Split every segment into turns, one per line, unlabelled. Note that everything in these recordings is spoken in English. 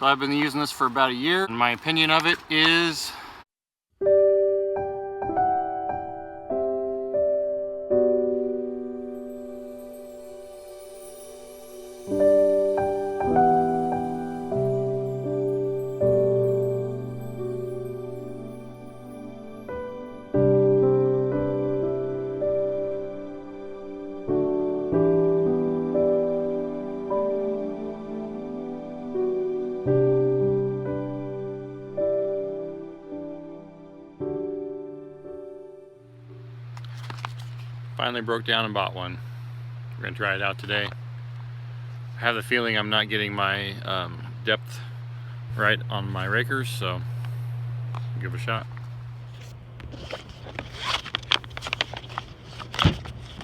So I've been using this for about a year, and my opinion of it is finally broke down and bought one. We're gonna try it out today. I have the feeling I'm not getting my depth right on my rakers, so give it a shot.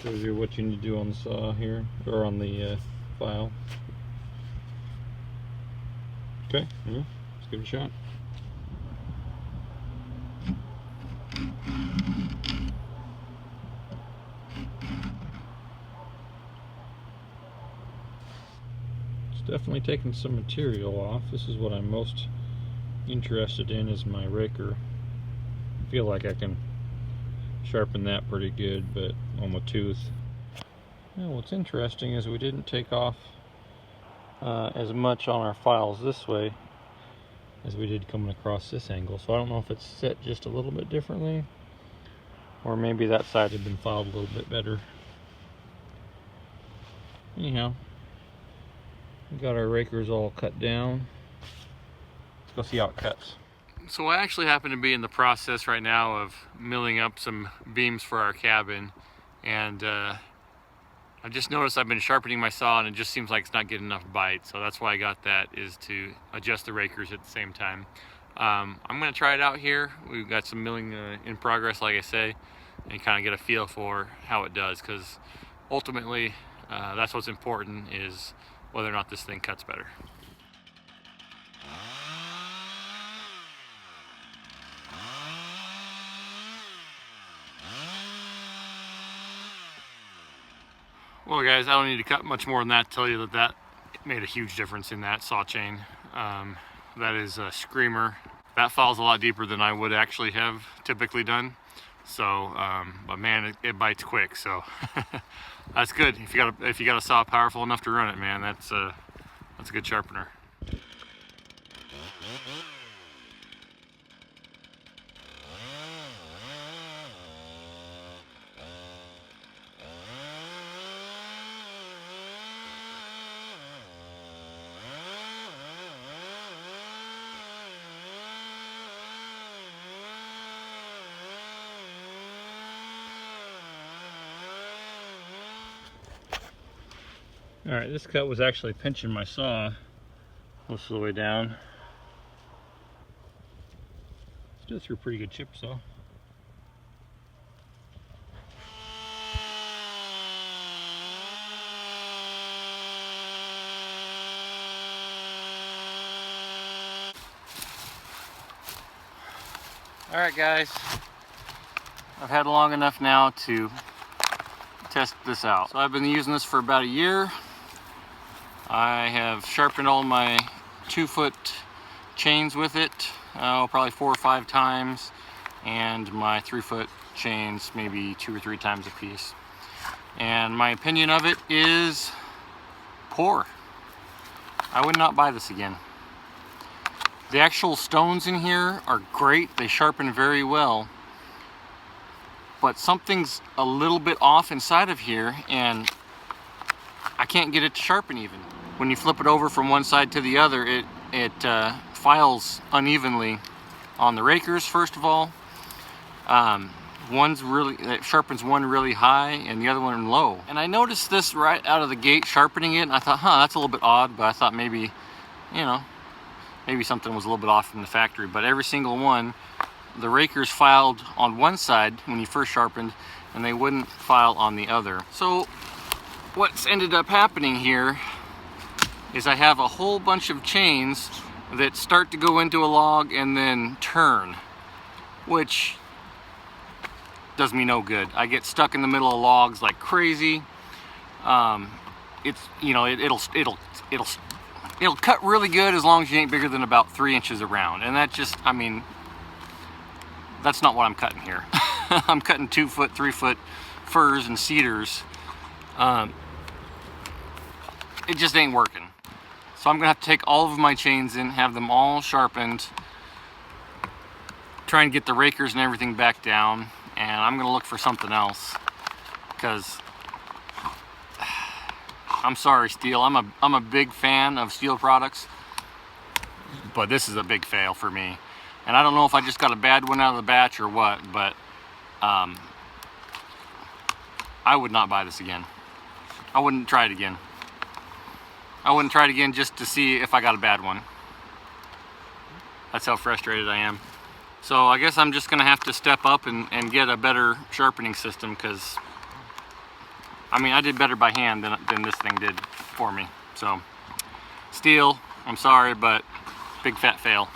Shows you what you need to do on the saw here, or on the file. Okay, yeah, let's give it a shot. Definitely taking some material off. This is what I'm most interested in, is my raker. I feel like I can sharpen that pretty good, but on the tooth. Now, what's interesting is we didn't take off as much on our files this way as we did coming across this angle. So I don't know if it's set just a little bit differently, or maybe that side had been filed a little bit better. Anyhow, we got our rakers all cut down. Let's go see how it cuts. So I actually happen to be in the process right now of milling up some beams for our cabin, and I just noticed I've been sharpening my saw and it just seems like it's not getting enough bite. So that's why I got that, is to adjust the rakers at the same time. I'm gonna try it out here. We've got some milling in progress, like I say, and kind of get a feel for how it does, because ultimately that's what's important, is whether or not this thing cuts better. Well guys, I don't need to cut much more than that to tell you that that made a huge difference in that saw chain. That is a screamer. That file's a lot deeper than I would actually have typically done. So, but man, it bites quick, so that's good. If you got a saw powerful enough to run it, man, that's a good sharpener. Alright, this cut was actually pinching my saw most of the way down. Still threw a pretty good chip saw. Alright guys, I've had long enough now to test this out. So I've been using this for about a year. I have sharpened all my 2-foot chains with it, probably 4 or 5 times, and my 3-foot chains maybe 2 or 3 times a piece. And my opinion of it is poor. I would not buy this again. The actual stones in here are great. They sharpen very well. But something's a little bit off inside of here, and I can't get it to sharpen even. When you flip it over from one side to the other, it files unevenly on the rakers, first of all. It sharpens one really high and the other one low. And I noticed this right out of the gate, sharpening it, and I thought, that's a little bit odd, but I thought maybe, maybe something was a little bit off from the factory. But every single one, the rakers filed on one side when you first sharpened, and they wouldn't file on the other. So what's ended up happening here is I have a whole bunch of chains that start to go into a log and then turn, which does me no good. I get stuck in the middle of logs like crazy. It'll it'll cut really good as long as you ain't bigger than about 3 inches around. And that just, I mean, that's not what I'm cutting here. I'm cutting 2 foot, 3 foot firs and cedars. It just ain't working. So I'm gonna have to take all of my chains in, have them all sharpened, try and get the rakers and everything back down, and I'm gonna look for something else, because I'm sorry, Stihl, I'm a big fan of Stihl products, but this is a big fail for me. And I don't know if I just got a bad one out of the batch or what, but I would not buy this again. I wouldn't try it again. I wouldn't try it again just to see if I got a bad one. That's how frustrated I am. So I guess I'm just gonna have to step up and get a better sharpening system, because I mean, I did better by hand than this thing did for me. So Stihl, I'm sorry, but big fat fail.